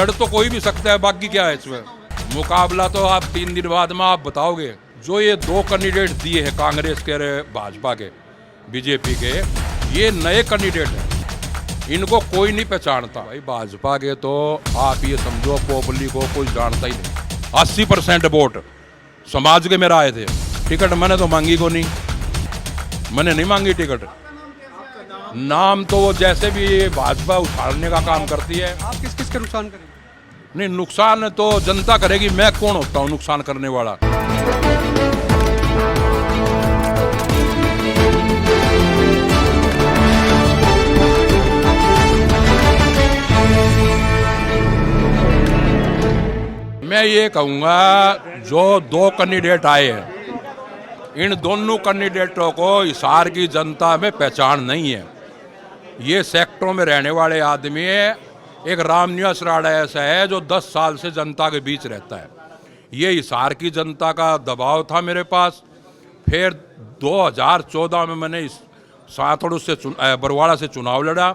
लड़ तो कोई भी सकता है, बाकी क्या है इसमें। मुकाबला तो आप 3 दिन बाद में आप बताओगे। जो ये 2 कैंडिडेट दिए हैं कांग्रेस के भाजपा के बीजेपी के, ये नए कैंडिडेट हैं, इनको कोई नहीं पहचानता। भाई भाजपा के तो आप ये समझो पब्लिक को कोई जानता ही नहीं। 80% वोट समाज के मेरा आए थे। टिकट मैंने तो मांगी को नहीं, मैंने नहीं मांगी टिकट। नाम तो वो जैसे भी भाजपा उछालने का काम करती है। आप किस किस का नुकसान करेंगे? नहीं, नुकसान तो जनता करेगी, मैं कौन होता हूँ नुकसान करने वाला। मैं ये कहूँगा जो 2 कैंडिडेट आए हैं, इन दोनों कैंडिडेटों को हिसार की जनता में पहचान नहीं है। ये सेक्टरों में रहने वाले आदमी है। एक रामनिवास राणा ऐसा है जो 10 साल से जनता के बीच रहता है। ये हिसार की जनता का दबाव था मेरे पास। फिर 2014 में मैंने इस सातड़ूज से बरवाड़ा से चुनाव लड़ा।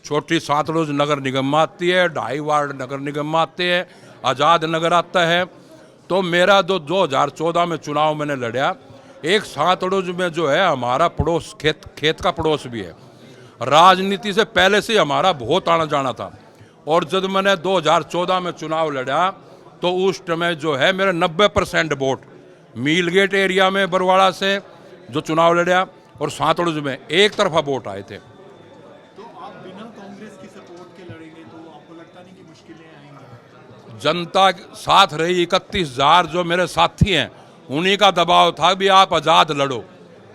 छोटी सातड़ूज नगर निगम में आती है, 2.5 वार्ड नगर निगम में आते हैं, आज़ाद नगर आता है। तो मेरा जो 2014 में चुनाव मैंने लड़ा, एक सातड़ूज में जो है हमारा पड़ोस खेत का पड़ोस भी है। राजनीति से पहले से हमारा बहुत आना जाना था। और जब मैंने 2014 में चुनाव लड़ा तो उस समय जो है मेरे 90% वोट मीलगेट एरिया में बरवाड़ा से जो चुनाव लड़ा और सातड़ूज में एक तरफा वोट आए थे। तो आप बिना कांग्रेस की सपोर्ट के लड़ेंगे तो आपको लगता नहीं कि मुश्किलें आएंगी? जनता साथ रही, 31,000 जो मेरे साथी हैं, उन्हीं का दबाव था भी आप आज़ाद लड़ो।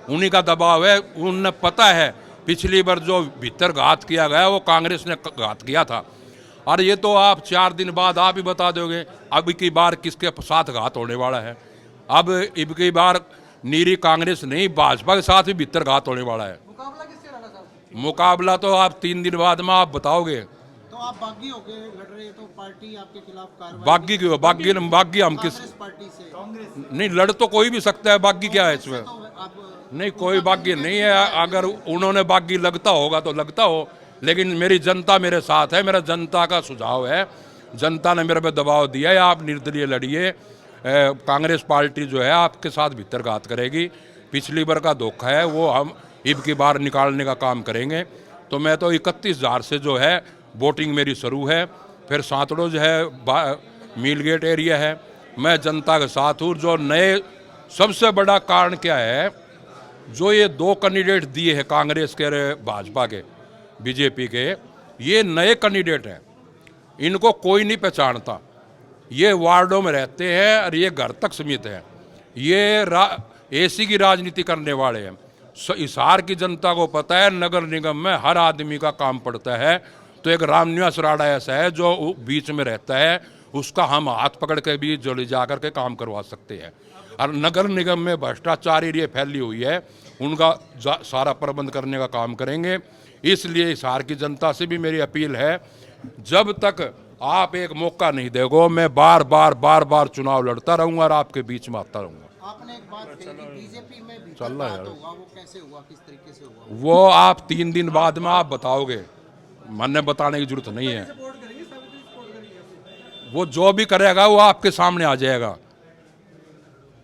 उन्हीं का दबाव है। उन्हें पता है पिछली बार जो भीतर घात किया गया वो कांग्रेस ने घात किया था। और ये तो आप 4 दिन बाद आप ही बता दोगे अब की बार किसके साथ घात होने वाला है। अब की बार नीरी कांग्रेस नहीं, भाजपा के साथ भी भीतर घात होने वाला है। मुकाबला किससे लड़ा साहब? मुकाबला तो आप 3 दिन बाद में आप बताओगे। तो आप बागी होके लड़ रहे हैं तो पार्टी आपके खिलाफ कार्रवाई? बागी क्यों? बागी हम किस पार्टी से कांग्रेस नहीं, लड़ तो कोई भी सकता है, बागी क्या है इसमें। तो आप नहीं, कोई बागी नहीं है। अगर उन्होंने बागी लगता होगा तो लगता हो, लेकिन मेरी जनता मेरे साथ है। मेरा जनता का सुझाव है, जनता ने मेरे पे दबाव दिया है, आप निर्दलीय लड़िए। कांग्रेस पार्टी जो है आपके साथ भीतर घात करेगी। पिछली बार का धोखा है वो हम इब की बार निकालने का काम करेंगे। तो मैं तो 31,000 से जो है वोटिंग मेरी शुरू है। फिर सातड़ूज है, मीलगेट एरिया है। मैं जनता के साथ हूँ। जो नए सबसे बड़ा कारण क्या है, जो ये 2 कैंडिडेट दिए हैं कांग्रेस के भाजपा के बीजेपी के, ये नए कैंडिडेट हैं, इनको कोई नहीं पहचानता। ये वार्डों में रहते हैं और ये घर तक सीमित हैं। ये एसी की राजनीति करने वाले हैं। हिसार की जनता को पता है नगर निगम में हर आदमी का काम पड़ता है। तो एक रामनिवास राणा ऐसा है जो बीच में रहता है, उसका हम हाथ पकड़ के भी जो ले जा कर के काम करवा सकते हैं। और नगर निगम में भ्रष्टाचार ये फैली हुई है, उनका सारा प्रबंध करने का काम करेंगे। इसलिए हिसार की जनता से भी मेरी अपील है, जब तक आप एक मौका नहीं दोगे, मैं बार बार चुनाव लड़ता रहूंगा और आपके बीच में आता रहूंगा। आपने एक बात कही बीजेपी में भी चल रहा है यार। होगा, वो कैसे हुआ, किस तरीके से हुआ? वो आप 3 दिन बाद में आप बताओगे, मैंने बताने की जरूरत नहीं है। वो जो भी करेगा वो आपके सामने आ जाएगा।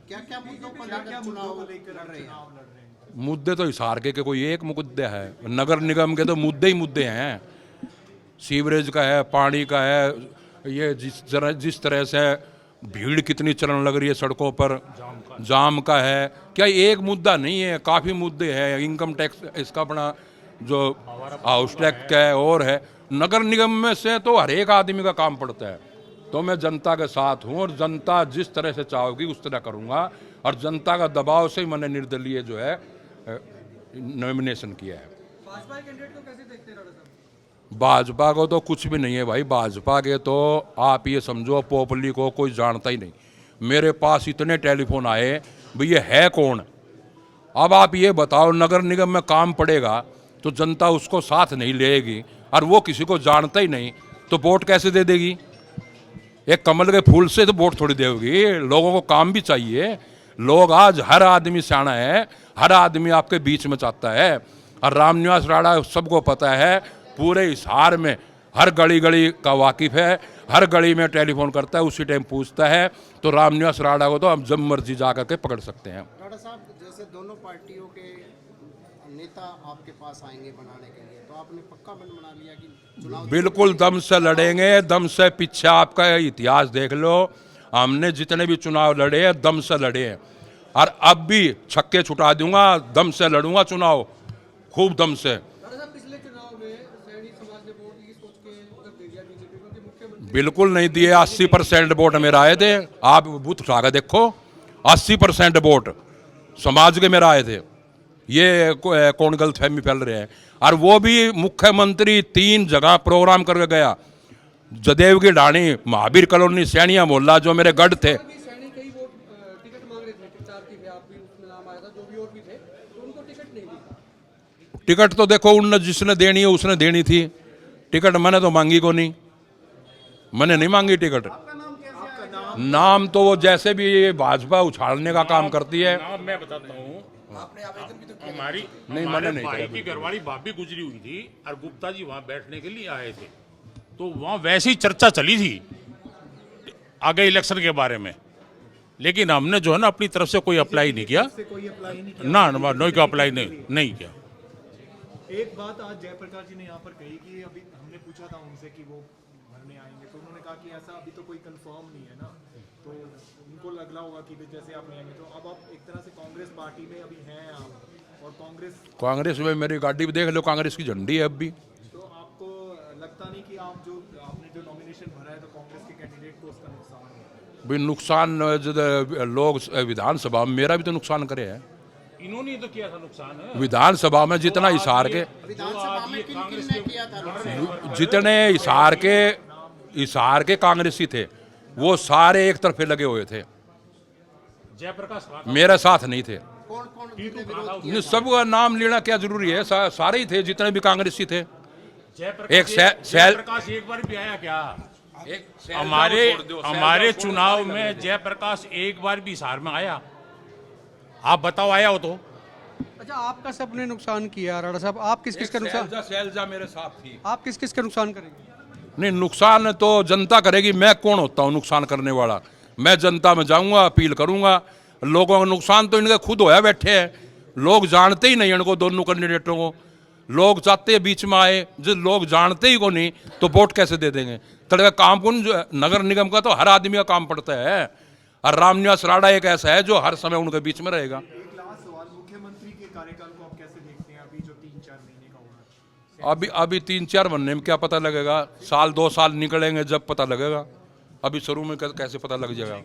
क्या क्या मुद्दों पर लेकर चुनाव लड़ रहे हैं? मुद्दे तो हिसार के कोई एक मुद्दे है, नगर निगम के तो मुद्दे ही मुद्दे हैं। सीवरेज का है, पानी का है, ये जिस तरह से भीड़ कितनी चलन लग रही है सड़कों पर, जाम का है। क्या एक मुद्दा नहीं है, काफ़ी मुद्दे हैं। इनकम टैक्स इसका अपना जो हाउस टैक्स का है और है। नगर निगम में से तो हर एक आदमी का काम पड़ता है। तो मैं जनता के साथ हूँ और जनता जिस तरह से चाहोगी उस तरह करूँगा। और जनता का दबाव से ही मैंने निर्दलीय जो है नॉमिनेशन किया है। भाजपा के कैंडिडेट को कैसे देखते हैं राणा साहब? भाजपा को तो कुछ भी नहीं है भाई। भाजपा के तो आप ये समझो पब्लिक को कोई जानता ही नहीं। मेरे पास इतने टेलीफोन आए, भाई ये है कौन। अब आप ये बताओ, नगर निगम में काम पड़ेगा तो जनता उसको साथ नहीं लेगी और वो किसी को जानता ही नहीं, तो वोट कैसे दे देगी। एक कमल के फूल से तो वोट थोड़ी देगी। लोगों को काम भी चाहिए। लोग आज हर आदमी सियाना है, हर आदमी आपके बीच में चाहता है। और रामनिवास राणा सबको पता है, पूरे हिसार में हर गली गली का वाकिफ है। हर गली में टेलीफोन करता है, उसी टाइम पूछता है। तो रामनिवास राणा को तो हम जब मर्जी जा करके पकड़ सकते हैं। राणा साहब, जैसे दोनों पार्टियों के नेता आपके पास आएंगे बनाने के लिए, तो आपने पक्का मन बना लिया कि चुनाव बिल्कुल दम से लड़ेंगे, दम से। पीछे आपका इतिहास देख लो, हमने जितने भी चुनाव लड़े हैं दम से लड़े हैं, और अब भी छक्के छुटा दूंगा, दम से लड़ूंगा चुनाव, खूब दम से। राणा साहब, पिछले चुनाव में सैनी समाज ने वोट की सोच के मतलब दे दिया बीजेपी को कि मुख्यमंत्री बिल्कुल नहीं दिए। 80% वोट मेरा आए थे। आप बूथ उठा कर देखो, 80% वोट समाज के मेरा आए थे। ये कौन गलतफहमी फैल रहे हैं। और वो भी मुख्यमंत्री 3 जगह प्रोग्राम करके गया, जदेव की ढाणी, महावीर कॉलोनी, सैनिया मोहल्ला, जो मेरे गढ़ थे। भी सैनी कई वोट टिकट मांग रहे थे, प्रचार की थे, आप भी उसमें नाम आया था, जो भी और भी थे, तो उनको टिकट नहीं दी। टिकट तो देखो उन जिसने देनी है उसने देनी थी, टिकट मैंने तो मांगी को नहीं, मैंने नहीं मांगी टिकट। नाम तो वो जैसे भी भाजपा उछालने का काम करती है। नाम मैं बताता हूँ। हमारी नहीं, हमारे मैंने नहीं भाई किया। की घरवाली भाभी गुजरी हुई थी और गुप्ता जी वहाँ बैठने के लिए आए थे, तो वहाँ वैसे ही चर्चा चली थी आगे इलेक्शन के बारे में, लेकिन हमने जो है ना अपनी तरफ से कोई अप्लाई नहीं किया। से कोई अप्लाई नहीं किया। ना नो का अप्लाई नहीं किया। एक बात आज जयप्रकाश जी ने यहाँ पर कही कि अभी हमने पूछा था उनसे कि वो भरने आएंगे, तो उन्होंने कहा कि ऐसा अभी तो कोई कंफर्म नहीं है ना, तो उनको लग रहा होगा कि जैसे आप नहीं आएंगे। तो अब आप एक तरह से कांग्रेस पार्टी में अभी हैं आप, और कांग्रेस में मेरी गाड़ी भी देख लो, कांग्रेस की झंडी है अब भी। तो आपको लगता नहीं कि आपने जो नॉमिनेशन भरा है तो कांग्रेस के कैंडिडेट को उसका नुकसान है? भी नुकसान जो लोग विधानसभा में मेरा भी तो नुकसान करे हैं। इन्होंने तो किया था नुकसान। विधानसभा में जितना हिसार के विधानसभा में किन किन ने किया था? जितने हिसार के कांग्रेसी थे वो सारे एक तरफे लगे हुए थे, जयप्रकाश मेरे साथ नहीं थे। कौन कौन उनके विरोध ये सबका नाम लेना क्या जरूरी है, सारे ही थे जितने भी कांग्रेसी थे। एक जयप्रकाश एक बार भी आया क्या? हमारे चुनाव में जयप्रकाश एक बार भी हिसार में आया? आप बताओ, आया हो तो? अच्छा, आपका सबने नुकसान किया राणा साहब, आप किस किस का नुकसान, शैलजा मेरे साथ थी। आप किस किस का नुकसान करेंगे? नहीं, नुकसान तो जनता करेगी, मैं कौन होता हूँ नुकसान करने वाला। मैं जनता में जाऊंगा, अपील करूंगा। लोगों का नुकसान तो इनके खुद होया बैठे हैं, लोग जानते ही नहीं इनको, दोनों कैंडिडेटों को। लोग चाहते हैं बीच में आए, जो लोग जानते ही को नहीं तो वोट कैसे दे देंगे। तड़का काम कौन, नगर निगम का तो हर आदमी का काम पड़ता है, और रामनिवास राणा एक ऐसा है जो हर समय उनके बीच में रहेगा। एक लास्ट सवाल, मुख्यमंत्री के कार्यकाल को आप कैसे देखते हैं अभी जो 3-4 महीने का हो रहा है? अभी 3-4 महीने में क्या पता लगेगा, साल 2 साल निकलेंगे जब पता लगेगा। अभी शुरू में कैसे पता लग जाएगा।